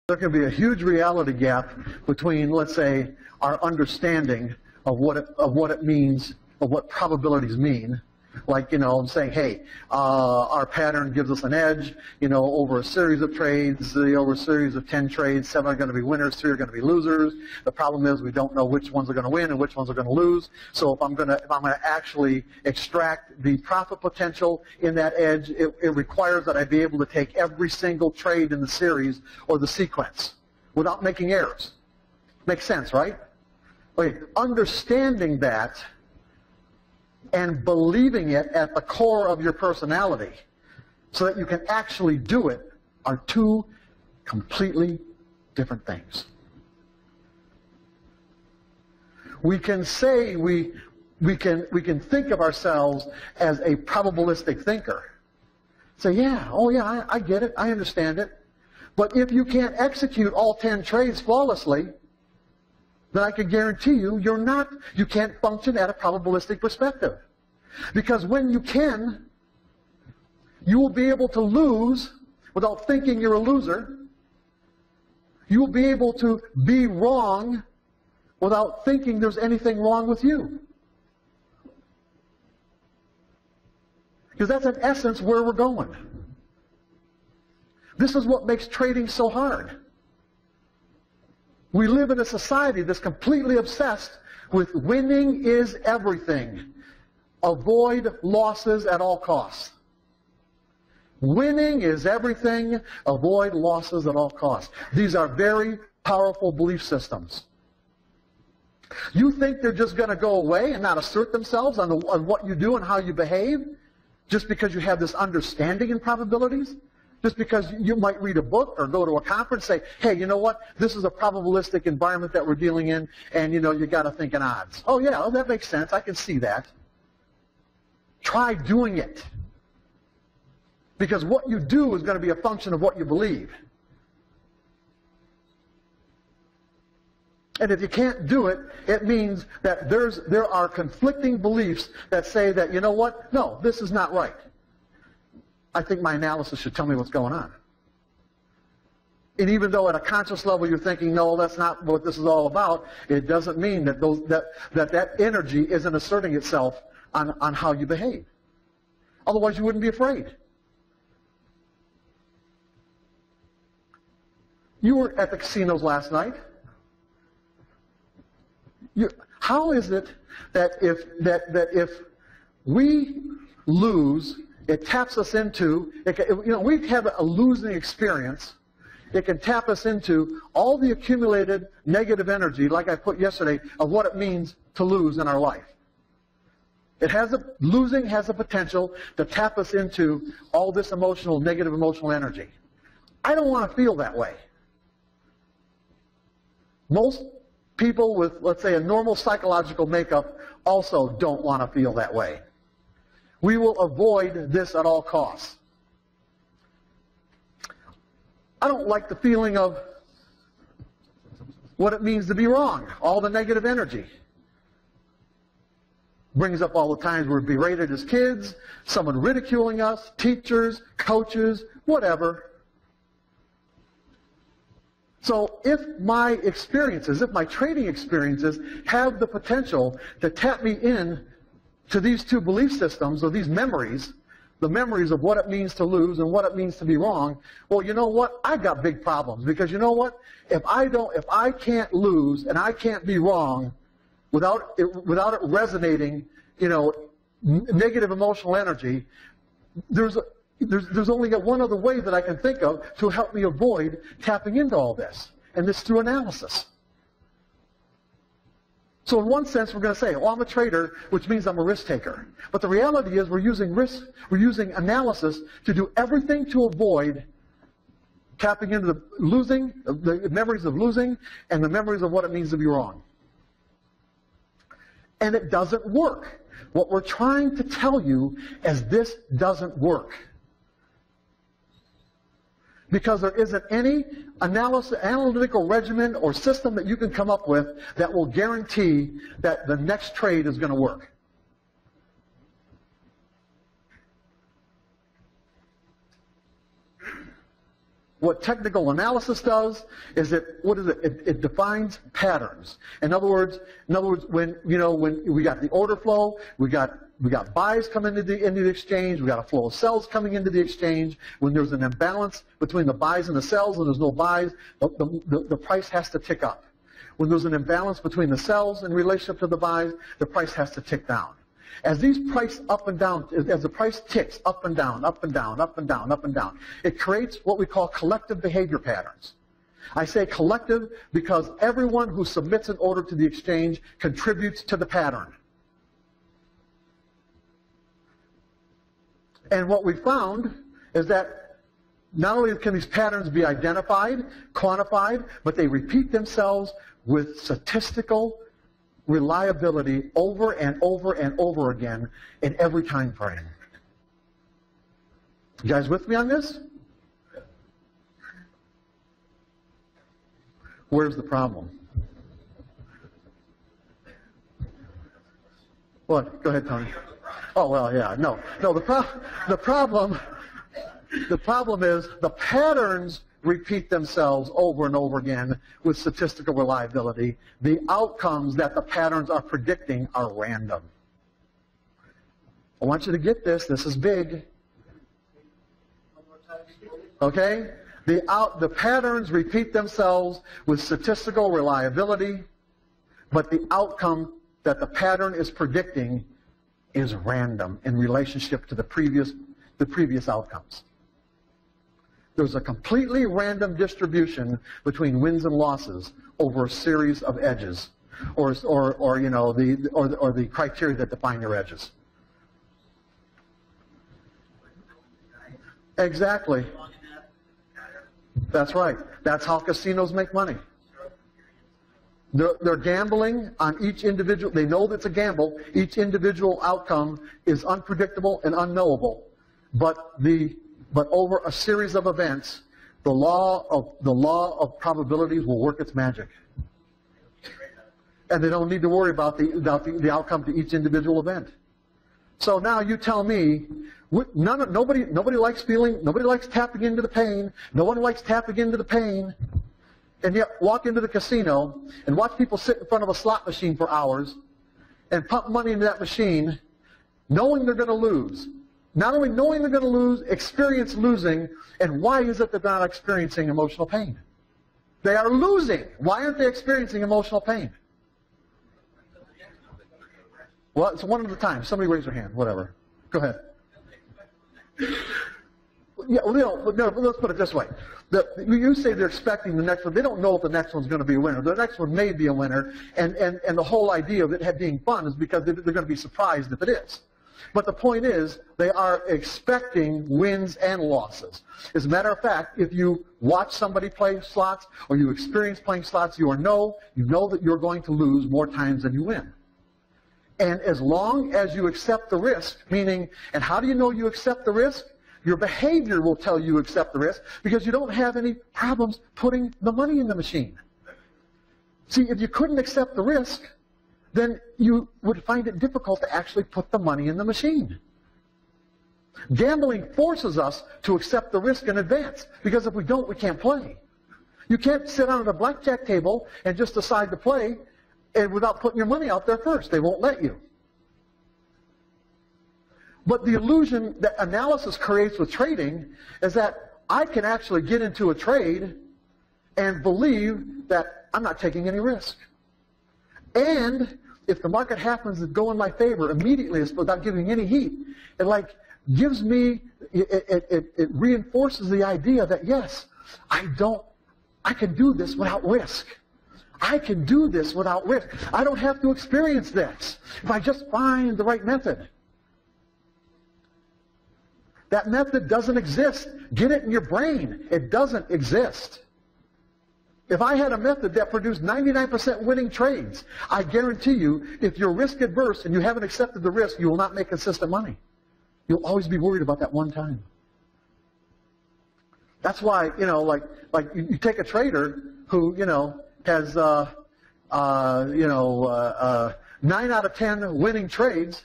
There can be a huge reality gap between, let's say, our understanding of what it means, of what probabilities mean. Like, saying, hey, our pattern gives us an edge, over a series of trades, over a series of 10 trades, 7 are going to be winners, 3 are going to be losers. The problem is we don't know which ones are going to win and which ones are going to lose. So if I'm going to actually extract the profit potential in that edge, it requires that I be able to take every single trade in the series or the sequence without making errors. Makes sense, right? Okay, understanding that and believing it at the core of your personality so that you can actually do it are two completely different things. We can say we can think of ourselves as a probabilistic thinker. Say, yeah, oh yeah, I get it, I understand it. But if you can't execute all 10 trades flawlessly, then I can guarantee you, you can't function at a probabilistic perspective. Because when you can, you will be able to lose without thinking you're a loser. You will be able to be wrong without thinking there's anything wrong with you. Because that's in essence where we're going. This is what makes trading so hard. We live in a society that's completely obsessed with winning is everything. Avoid losses at all costs. Winning is everything. Avoid losses at all costs. These are very powerful belief systems. You think they're just going to go away and not assert themselves on what you do and how you behave just because you have this understanding in probabilities? Just because you might read a book or go to a conference and say, hey, you know what? This is a probabilistic environment that we're dealing in, and you got to think in odds. Oh, yeah, well, that makes sense. I can see that. Try doing it. Because what you do is going to be a function of what you believe. And if you can't do it, it means that there are conflicting beliefs that say that, you know what? No, this is not right. I think my analysis should tell me what's going on. And even though at a conscious level you're thinking, no, that's not what this is all about, it doesn't mean that that energy isn't asserting itself on how you behave. Otherwise you wouldn't be afraid. You were at the casinos last night. How is it that if we lose, it taps us into, we've had a losing experience. It can tap us into all the accumulated negative energy, like I put yesterday, of what it means to lose in our life. Losing has a potential to tap us into all this negative emotional energy. I don't want to feel that way. Most people with, let's say, a normal psychological makeup also don't want to feel that way. We will avoid this at all costs. I don't like the feeling of what it means to be wrong, all the negative energy. Brings up all the times we're berated as kids, someone ridiculing us, teachers, coaches, whatever. So if my trading experiences have the potential to tap me in to these two belief systems, or these memories, the memories of what it means to lose and what it means to be wrong, well, you know what? I've got big problems. Because you know what? If I can't lose and I can't be wrong without it resonating, negative emotional energy, there's only one other way that I can think of to help me avoid tapping into all this, and it's through analysis. So in one sense, we're going to say, well, I'm a trader, which means I'm a risk taker. But the reality is we're using analysis to do everything to avoid tapping into the memories of losing and the memories of what it means to be wrong. And it doesn't work. What we're trying to tell you is this doesn't work. Because there isn't any analytical regimen or system that you can come up with that will guarantee that the next trade is going to work. What technical analysis does is it defines patterns. In other words, when we got the order flow, we got buys coming into the exchange, we got a flow of sells coming into the exchange. When there's an imbalance between the buys and the sells, and there's no buys, the price has to tick up. When there's an imbalance between the sells in relationship to the buys, the price has to tick down. As these price up and down, as the price ticks up and down, up and down, up and down, up and down, it creates what we call collective behavior patterns. I say collective because everyone who submits an order to the exchange contributes to the pattern. And what we found is that not only can these patterns be identified, quantified, but they repeat themselves with statistical reliability over and over and over again in every time frame. You guys with me on this? Where's the problem? What? Go ahead, Tony. Oh, well, yeah. No, the problem is the patterns repeat themselves over and over again with statistical reliability. The outcomes that the patterns are predicting are random. I want you to get this. This is big. Okay? The patterns repeat themselves with statistical reliability, but the outcome that the pattern is predicting is random in relationship to the previous outcomes. There's a completely random distribution between wins and losses over a series of edges, or the criteria that define your edges. Exactly. That's right. That's how casinos make money. They're gambling on each individual. They know that it's a gamble. Each individual outcome is unpredictable and unknowable, but over a series of events, the law of probabilities will work its magic. And they don't need to worry about the outcome to each individual event. So now you tell me, nobody likes tapping into the pain. No one likes tapping into the pain. And yet walk into the casino and watch people sit in front of a slot machine for hours and pump money into that machine knowing they're going to lose. Not only knowing they're going to lose, experience losing, and why is it that they're not experiencing emotional pain? They are losing. Why aren't they experiencing emotional pain? Well, it's one at a time. Somebody raise their hand. Whatever. Go ahead. Yeah, well, no, let's put it this way. You say they're expecting the next one. They don't know if the next one's going to be a winner. The next one may be a winner, and the whole idea of it being fun is because they're going to be surprised if it is. But the point is, they are expecting wins and losses. As a matter of fact, if you watch somebody play slots or you experience playing slots, you know that you're going to lose more times than you win. And as long as you accept the risk, meaning, and how do you know you accept the risk? Your behavior will tell you accept the risk because you don't have any problems putting the money in the machine. See, if you couldn't accept the risk, then you would find it difficult to actually put the money in the machine. Gambling forces us to accept the risk in advance, because if we don't, we can't play. You can't sit down at a blackjack table and just decide to play and without putting your money out there first. They won't let you. But the illusion that analysis creates with trading is that I can actually get into a trade and believe that I'm not taking any risk. And if the market happens to go in my favor immediately without giving any heat, it reinforces the idea that yes, I can do this without risk. I can do this without risk. I don't have to experience this if I just find the right method. That method doesn't exist. Get it in your brain. It doesn't exist. If I had a method that produced 99% winning trades, I guarantee you, if you're risk adverse and you haven't accepted the risk, you will not make consistent money. You'll always be worried about that one time. That's why, you take a trader who, has, 9 out of 10 winning trades,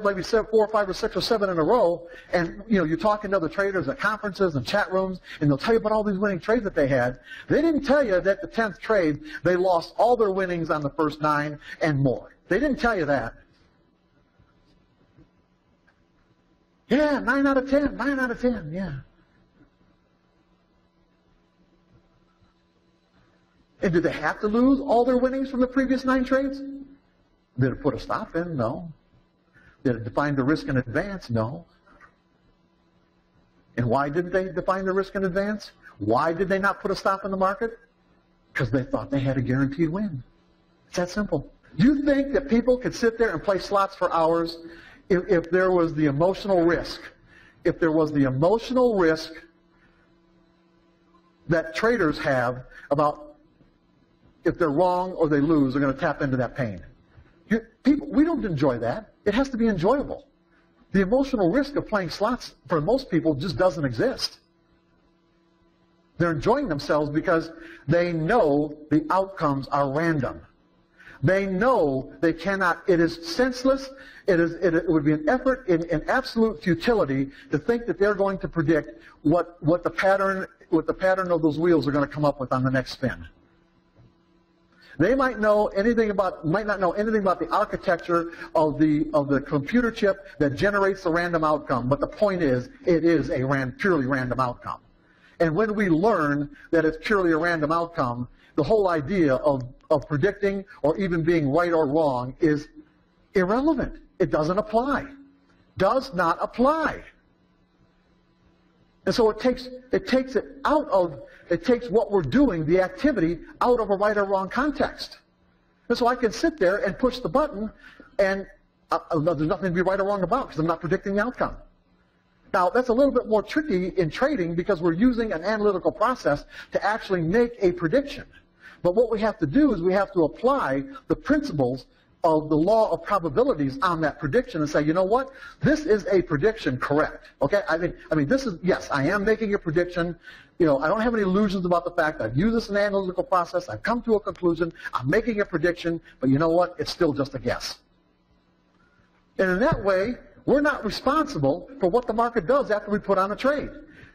maybe 4 or 5 or 6 or 7 in a row, and you're talking to other traders at conferences and chat rooms, and they'll tell you about all these winning trades that they had. They didn't tell you that the 10th trade, they lost all their winnings on the first 9 and more. They didn't tell you that. Yeah, 9 out of 10, 9 out of 10, yeah. And did they have to lose all their winnings from the previous 9 trades? Did it put a stop in? No. Did it define the risk in advance? No. And why didn't they define the risk in advance? Why did they not put a stop in the market? Because they thought they had a guaranteed win. It's that simple. Do you think that people could sit there and play slots for hours if there was the emotional risk? If there was the emotional risk that traders have about if they're wrong or they lose, they're going to tap into that pain. We don't enjoy that. It has to be enjoyable. The emotional risk of playing slots for most people just doesn't exist. They're enjoying themselves because they know the outcomes are random. They know they cannot, it is senseless, it would be an effort in absolute futility to think that they're going to predict what the pattern of those wheels are going to come up with on the next spin. They might not know anything about the architecture of the computer chip that generates the random outcome. But the point is, it is a purely random outcome. And when we learn that it's purely a random outcome, the whole idea of predicting or even being right or wrong is irrelevant. It doesn't apply. Does not apply. And so it takes what we're doing, the activity, out of a right or wrong context. And so I can sit there and push the button, and there's nothing to be right or wrong about because I'm not predicting the outcome. Now, that's a little bit more tricky in trading because we're using an analytical process to actually make a prediction. But what we have to do is we have to apply the principles of the law of probabilities on that prediction and say, you know what? This is a prediction, correct? Okay? I mean, this is, yes, I am making a prediction. I don't have any illusions about the fact I've used this in an analytical process. I've come to a conclusion. I'm making a prediction. But you know what? It's still just a guess. And in that way, we're not responsible for what the market does after we put on a trade.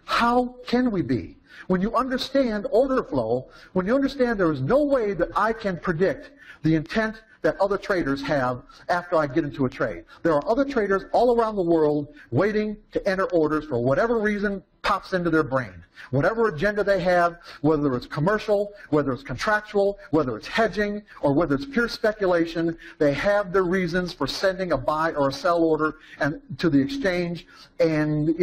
How can we be? When you understand order flow, when you understand there is no way that I can predict the intent that other traders have after I get into a trade. There are other traders all around the world waiting to enter orders for whatever reason pops into their brain. Whatever agenda they have, whether it's commercial, whether it's contractual, whether it's hedging, or whether it's pure speculation, they have their reasons for sending a buy or a sell order to the exchange and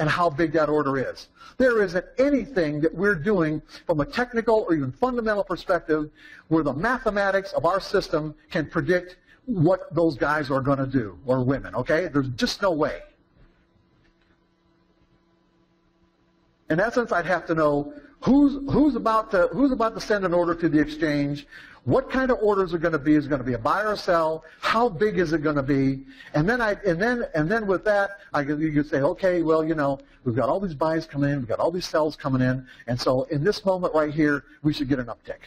how big that order is. There isn't anything that we're doing from a technical or even fundamental perspective where the mathematics of our system can predict what those guys are going to do, or women, okay? There's just no way. In essence, I'd have to know who's about to send an order to the exchange, what kind of orders are going to be. Is it going to be a buy or a sell? How big is it going to be? And then with that, you could say, okay, well, we've got all these buys coming in, we've got all these sells coming in, and so in this moment right here, we should get an uptick.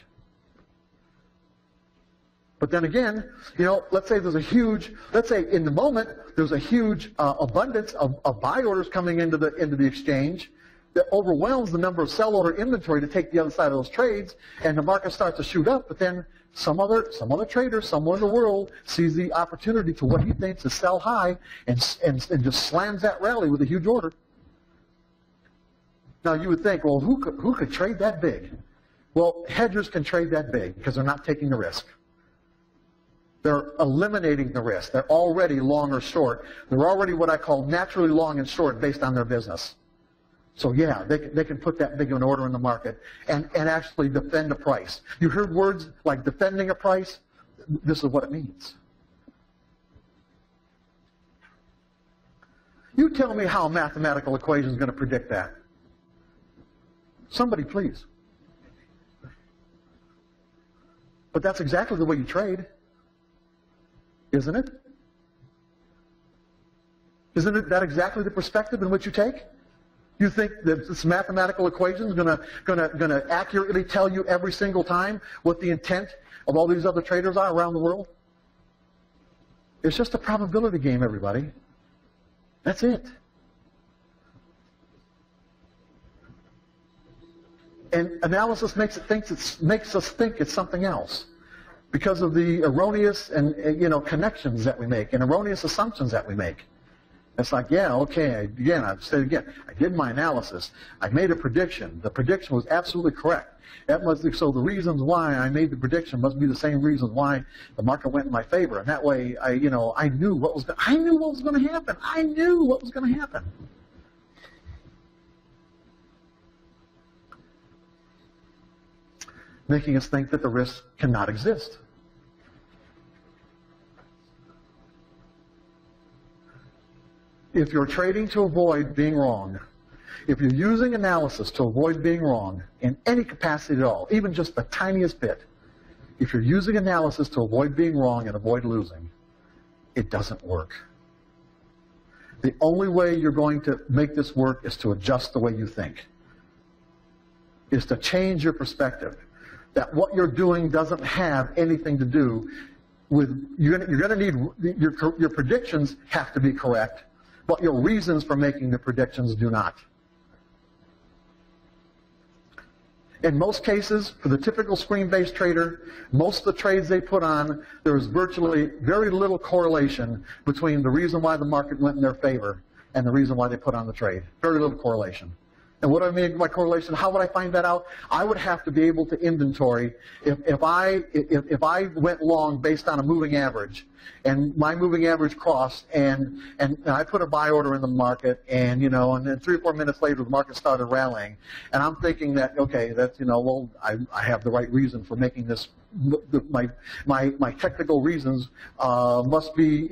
But then again, let's say in the moment there's a huge abundance of buy orders coming into the exchange that overwhelms the number of sell order inventory to take the other side of those trades, and the market starts to shoot up. But then some other trader somewhere in the world sees the opportunity to what he thinks is sell high and just slams that rally with a huge order. Now you would think, well, who could trade that big? Well, hedgers can trade that big because they're not taking the risk. They're eliminating the risk. They're already long or short. They're already what I call naturally long and short based on their business. So yeah, they can put that big of an order in the market and actually defend a price. You heard words like defending a price? This is what it means. You tell me how a mathematical equation is going to predict that. Somebody please. But that's exactly the way you trade. Isn't it? Isn't that exactly the perspective in which you take? You think that this mathematical equation is going to accurately tell you every single time what the intent of all these other traders are around the world? It's just a probability game, everybody. That's it. And analysis makes us think it's something else because of the erroneous and connections that we make and erroneous assumptions that we make. It's like, yeah, okay, I've said it again. I did my analysis. I made a prediction. The prediction was absolutely correct. So the reasons why I made the prediction must be the same reasons why the market went in my favor. And that way, I knew what was going to happen. I knew what was going to happen. Making us think that the risk cannot exist. If you're trading to avoid being wrong, if you're using analysis to avoid being wrong in any capacity at all, even just the tiniest bit, if you're using analysis to avoid being wrong and avoid losing, it doesn't work. The only way you're going to make this work is to adjust the way you think, is to change your perspective. That what you're doing doesn't have anything to do with, you're going to need, your predictions have to be correct, but your reasons for making the predictions do not. In most cases, for the typical screen-based trader, most of the trades they put on, there is virtually very little correlation between the reason why the market went in their favor and the reason why they put on the trade. Very little correlation. And what do I mean by correlation? How would I find that out? I would have to be able to inventory. If I went long based on a moving average, and my moving average crossed, and I put a buy order in the market, and then 3 or 4 minutes later the market started rallying, and I'm thinking that okay, that's well, I have the right reason for making this. My technical reasons must be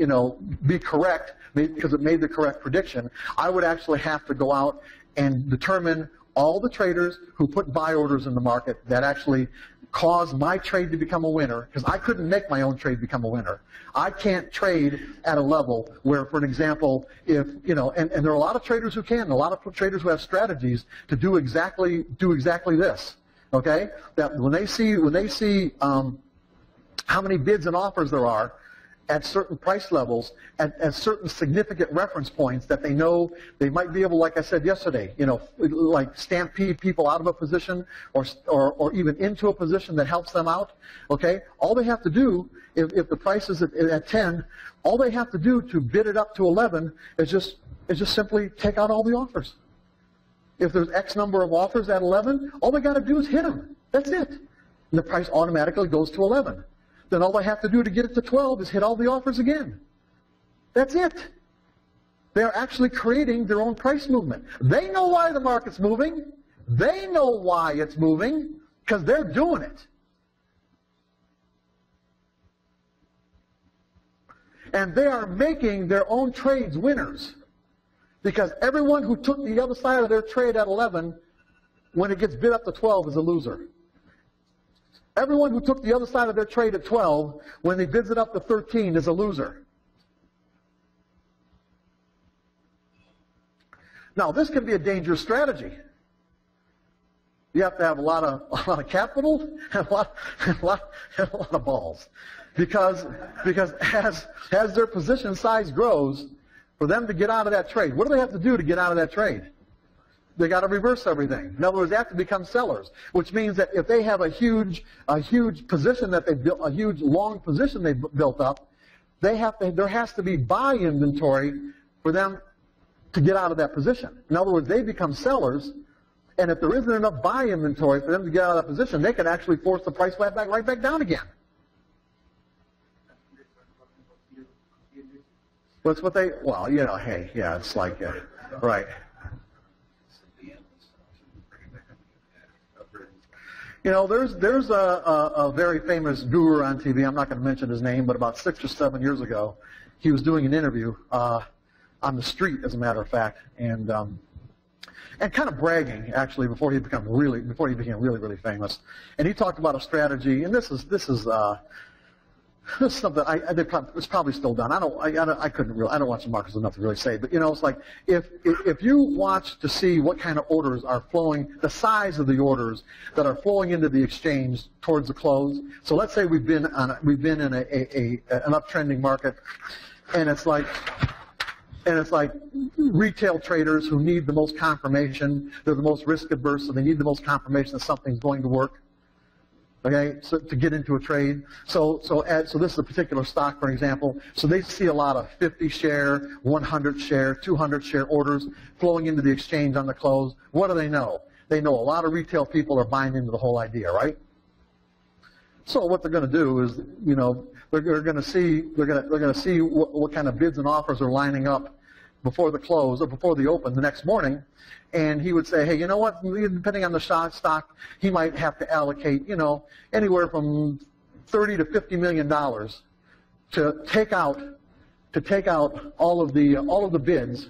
be correct because it made the correct prediction. I would actually have to go out and determine all the traders who put buy orders in the market that actually caused my trade to become a winner, because I couldn't make my own trade become a winner. I can't trade at a level where, for an example, if and there are a lot of traders who can, a lot of traders who have strategies to do exactly this. Okay, that when they see how many bids and offers there are at certain price levels, at certain significant reference points that they know they might be able, like I said yesterday, like stampede people out of a position or even into a position that helps them out. Okay, all they have to do, if the price is at 10, all they have to do to bid it up to 11 is just simply take out all the offers. If there's X number of offers at 11, all they got to do is hit them. That's it, and the price automatically goes to 11. Then all they have to do to get it to 12 is hit all the offers again. That's it. They're actually creating their own price movement. They know why the market's moving. They know why it's moving because they're doing it. And they are making their own trades winners because everyone who took the other side of their trade at 11, when it gets bid up to 12, is a loser. Everyone who took the other side of their trade at 12, when they bids it up to 13, is a loser. Now, this can be a dangerous strategy. You have to have a lot of capital and a lot of balls, because as their position size grows, for them to get out of that trade, what do they have to do to get out of that trade? They got to reverse everything. In other words, they have to become sellers, which means that if they have a huge position that they built, a huge long position they built up, there has to be buy inventory for them to get out of that position. In other words, they become sellers, and if there isn't enough buy inventory for them to get out of that position, they can actually force the price right back down again. That's what they, well, hey, yeah, it's like, right. There's a very famous guru on TV. I'm not going to mention his name, but about 6 or 7 years ago, he was doing an interview on the street, as a matter of fact, and kind of bragging actually before he became really famous. And he talked about a strategy, and this is This is something it's probably still done. I don't watch the markets enough to really say, but it's like if you watch to see what kind of orders are flowing, the size of the orders that are flowing into the exchange towards the close. So let's say we've been in an uptrending market, and it's like retail traders who need the most confirmation. They're the most risk averse, so they need the most confirmation that something's going to work. Okay, so to get into a trade. So this is a particular stock, for example. So they see a lot of 50 share, 100 share, 200 share orders flowing into the exchange on the close. What do they know? They know a lot of retail people are buying into the whole idea, right? So what they're going to do is, they're going to see what kind of bids and offers are lining up before the close or before the open the next morning. And he would say, hey, you know what, depending on the stock, he might have to allocate, anywhere from $30 to $50 million to take out all of the bids.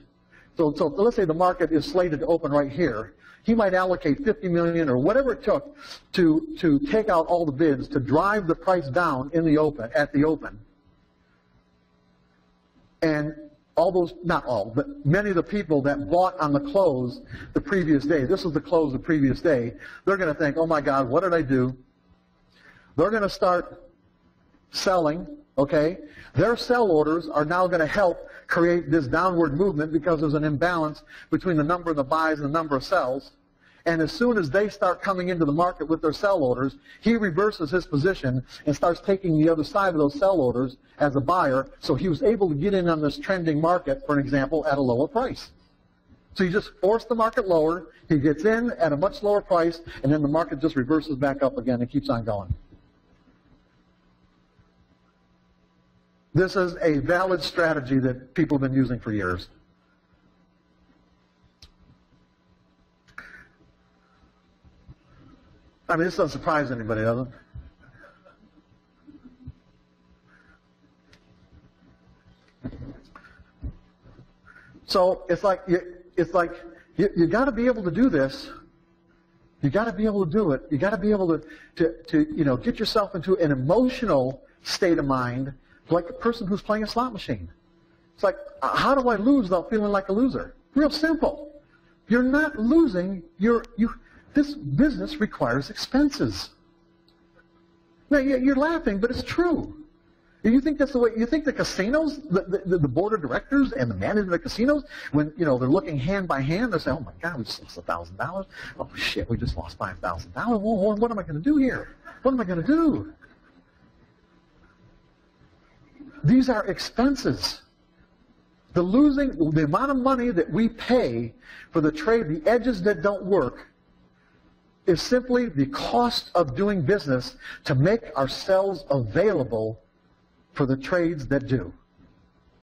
So let's say the market is slated to open right here. He might allocate $50 million or whatever it took to take out all the bids to drive the price down at the open. And not all, but many of the people that bought on the close the previous day, this was the close the previous day, they're going to think, oh my God, what did I do? They're going to start selling, okay? Their sell orders are now going to help create this downward movement because there's an imbalance between the number of the buys and the number of sells. And as soon as they start coming into the market with their sell orders, he reverses his position and starts taking the other side of those sell orders as a buyer. So he was able to get in on this trending market, for an example, at a lower price. So you just force the market lower, he gets in at a much lower price, and then the market just reverses back up again and keeps on going. This is a valid strategy that people have been using for years. I mean, this doesn't surprise anybody, does it? So it's like you got to be able to do this. You got to be able to do it. You got to be able to get yourself into an emotional state of mind, like a person who's playing a slot machine. It's like, how do I lose without feeling like a loser? Real simple. You're not losing. This business requires expenses. Now, you're laughing, but it's true. You think that's the way? You think the casinos, the board of directors and the management of the casinos, when they're looking hand by hand, they say, "Oh my God, we just lost $1,000. Oh shit, we just lost $5,000. What am I going to do here? What am I going to do?" These are expenses. The amount of money that we pay for the trade, the edges that don't work, is simply the cost of doing business to make ourselves available for the trades that do.